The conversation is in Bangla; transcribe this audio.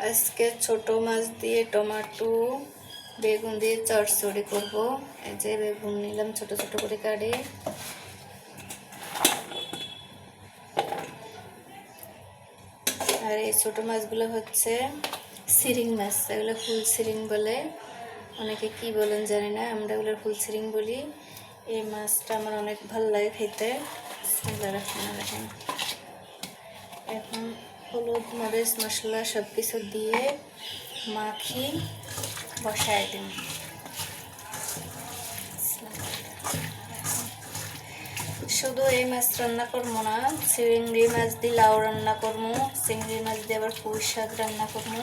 আজকে ছোট মাছ দিয়ে টমেটো বেগুন দিয়ে চচ্চড়ি করব। এই যে বেগুন নিলাম ছোট ছোট করে কাটে। আর এই ছোট মাছগুলো হচ্ছে সিরিং মাছ, এগুলো ফুল সিরিং বলে, অনেকে কি বলেন জানি না, আমরা এগুলো ফুল সিরিং বলি। এই মাছটা আমার অনেক ভালো লাগে খেতে। দেখেন, এখন হলুদ মরিচ মশলা সব কিছু দিয়ে মাখি বসায় দিন। শুধু এই মাছ রান্না করবো না, চিংড়ি মাছ দিয়ে লাউ রান্না করবো, চিংড়ি মাছ দিয়ে আবার পুঁই শাক রান্না করবো।